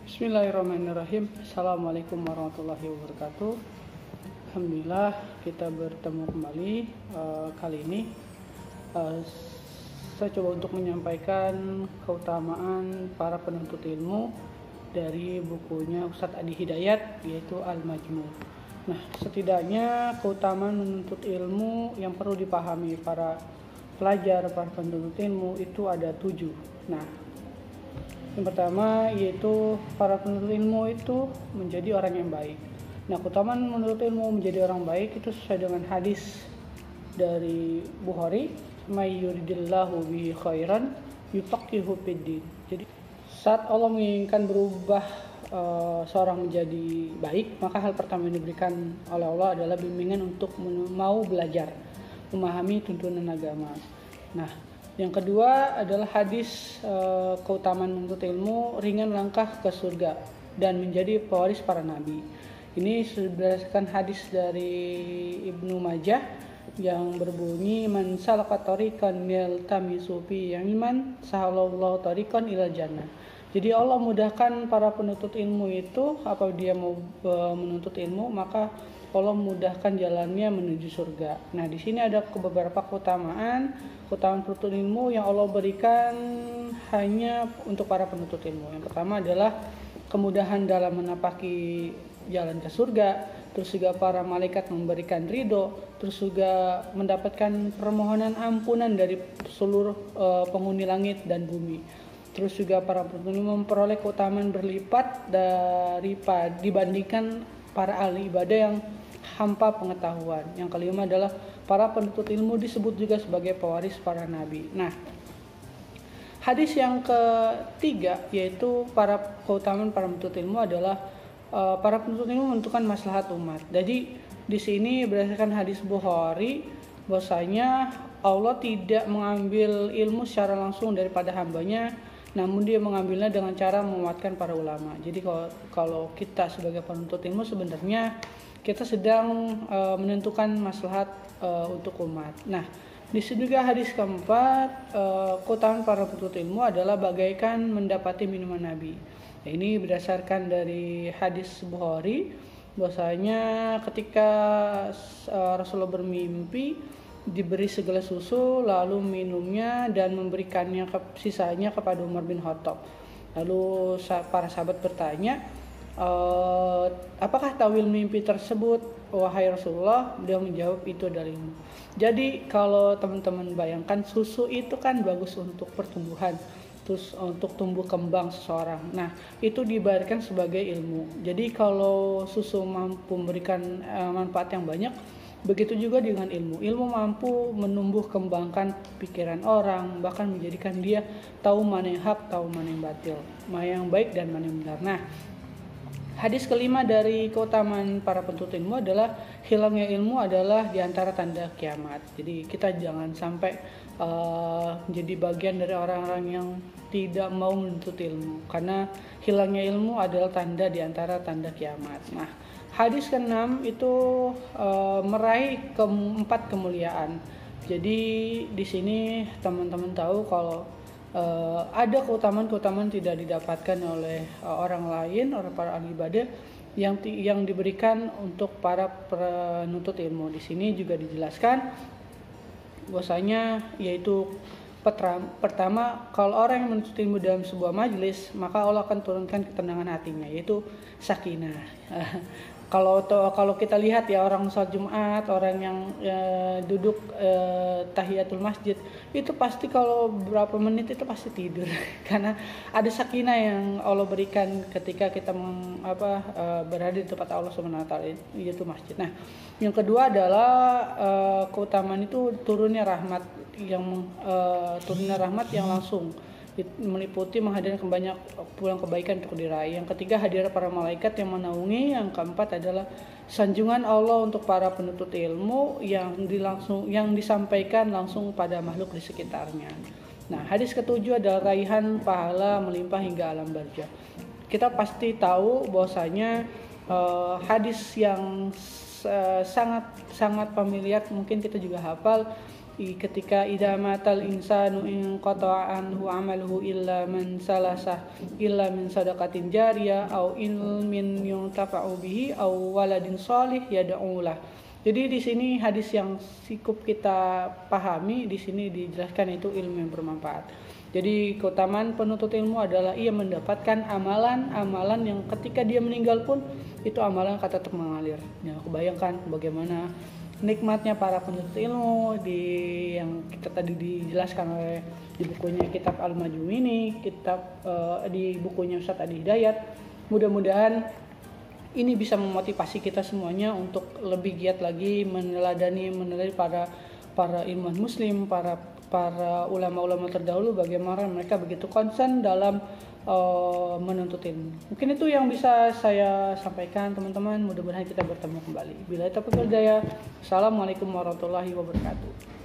Bismillahirrahmanirrahim. Assalamualaikum warahmatullahi wabarakatuh. Alhamdulillah kita bertemu kembali. Kali ini saya coba untuk menyampaikan keutamaan para penuntut ilmu dari bukunya Ustadz Adi Hidayat, yaitu Al-Majmu'. Nah, setidaknya keutamaan menuntut ilmu yang perlu dipahami para pelajar, para penuntut ilmu itu ada 7. Nah, yang pertama yaitu para penuntut ilmu itu menjadi orang yang baik. Nah, keutamaan menuntut ilmu menjadi orang baik itu sesuai dengan hadis dari Bukhari, "May yuridillahu bihi khairan yufaqihu fiddin." Jadi, saat Allah menginginkan berubah seorang menjadi baik, maka hal pertama yang diberikan oleh Allah adalah bimbingan untuk mau belajar, memahami tuntunan agama. Nah, yang kedua adalah hadis keutamaan menuntut ilmu, ringan langkah ke surga dan menjadi pewaris para nabi. Ini berdasarkan hadis dari Ibnu Majah yang berbunyi, "Man salaka tariqan yaltamisu fihi ilman, sahalallahu tariqan ilal jannah." Jadi Allah mudahkan para penuntut ilmu itu, apa dia mau menuntut ilmu, maka Allah mudahkan jalannya menuju surga. Nah, di sini ada beberapa keutamaan penuntut ilmu yang Allah berikan hanya untuk para penuntut ilmu. Yang pertama adalah kemudahan dalam menapaki jalan ke surga, terus juga para malaikat memberikan ridho, terus juga mendapatkan permohonan ampunan dari seluruh penghuni langit dan bumi. Terus juga para penuntut ilmu memperoleh keutamaan berlipat dibandingkan para ahli ibadah yang hampa pengetahuan. Yang kelima adalah para penuntut ilmu disebut juga sebagai pewaris para nabi. Nah, hadis yang ketiga yaitu keutamaan para penuntut ilmu adalah para penuntut ilmu menentukan maslahat umat. Jadi di sini berdasarkan hadis Bukhari bahwasanya Allah tidak mengambil ilmu secara langsung daripada hambanya, namun dia mengambilnya dengan cara menguatkan para ulama. Jadi kalau kita sebagai penuntut ilmu sebenarnya kita sedang menentukan maslahat untuk umat. Nah, di sini juga hadis keempat, keutamaan para penuntut ilmu adalah bagaikan mendapati minuman Nabi. Nah, ini berdasarkan dari hadis Bukhari, bahwasanya ketika Rasulullah bermimpi diberi segelas susu, lalu minumnya dan memberikannya sisanya kepada Umar bin Khattab. Lalu para sahabat bertanya, apakah tawil mimpi tersebut, wahai Rasulullah? Beliau menjawab, itu dari ilmu. Jadi kalau teman-teman bayangkan, susu itu kan bagus untuk pertumbuhan, terus untuk tumbuh kembang seseorang. Nah, itu diibaratkan sebagai ilmu. Jadi kalau susu mampu memberikan manfaat yang banyak, begitu juga dengan ilmu. Ilmu mampu menumbuh kembangkan pikiran orang, bahkan menjadikan dia tahu mana yang hak, tahu mana yang batil, mana yang baik dan mana yang benar. Nah, hadis kelima dari keutamaan para penuntut ilmu adalah hilangnya ilmu adalah diantara tanda kiamat. Jadi kita jangan sampai menjadi bagian dari orang-orang yang tidak mau menuntut ilmu, karena hilangnya ilmu adalah tanda diantara tanda kiamat. Nah, hadis ke-6 itu meraih keempat kemuliaan. Jadi di sini teman-teman tahu kalau ada keutamaan-keutamaan tidak didapatkan oleh orang lain, orang para ahli ibadah yang diberikan untuk para penuntut ilmu. Di sini juga dijelaskan bahwasanya yaitu pertama, kalau orang yang menuntut ilmu dalam sebuah majelis, maka Allah akan turunkan ketenangan hatinya, yaitu sakinah. Kalau kita lihat ya, orang sholat Jumat, orang yang duduk tahiyatul masjid, itu pasti kalau berapa menit itu pasti tidur karena ada sakinah yang Allah berikan ketika kita berada di tempat Allah Subhanahu wa taala, yaitu masjid. Nah, yang kedua adalah keutamaan itu turunnya rahmat yang langsung meliputi menghadirkan banyak pulang kebaikan untuk diraih. Yang ketiga, hadir para malaikat yang menaungi. Yang keempat adalah sanjungan Allah untuk para penuntut ilmu yang disampaikan langsung pada makhluk di sekitarnya. Nah, hadis ketujuh adalah raihan pahala melimpah hingga alam barzah. Kita pasti tahu bahwasanya hadis yang sangat familiar, mungkin kita juga hafal, ketika idza matal insanu in qata'a anhu amaluhu illa min sadaqatin jariyah au ilmin yuntafa'u bihi au waladin shalih yad'u lah. Jadi di sini hadis yang cukup kita pahami di sini dijelaskan itu ilmu yang bermanfaat. Jadi keutamaan penuntut ilmu adalah ia mendapatkan amalan-amalan yang ketika dia meninggal pun itu amalan kata tetap mengalir. Ya, aku bayangkan bagaimana nikmatnya para penuntut ilmu yang kita tadi dijelaskan oleh di bukunya Kitab Al-Majmu' ini, di bukunya Ustaz Adi Hidayat. Mudah-mudahan ini bisa memotivasi kita semuanya untuk lebih giat lagi meneladani para ilmuwan muslim, para ulama-ulama terdahulu, bagaimana mereka begitu konsen dalam menuntut ilmu. Mungkin itu yang bisa saya sampaikan teman-teman. Mudah-mudahan kita bertemu kembali. Bila taufiq wal hidayah. Assalamualaikum warahmatullahi wabarakatuh.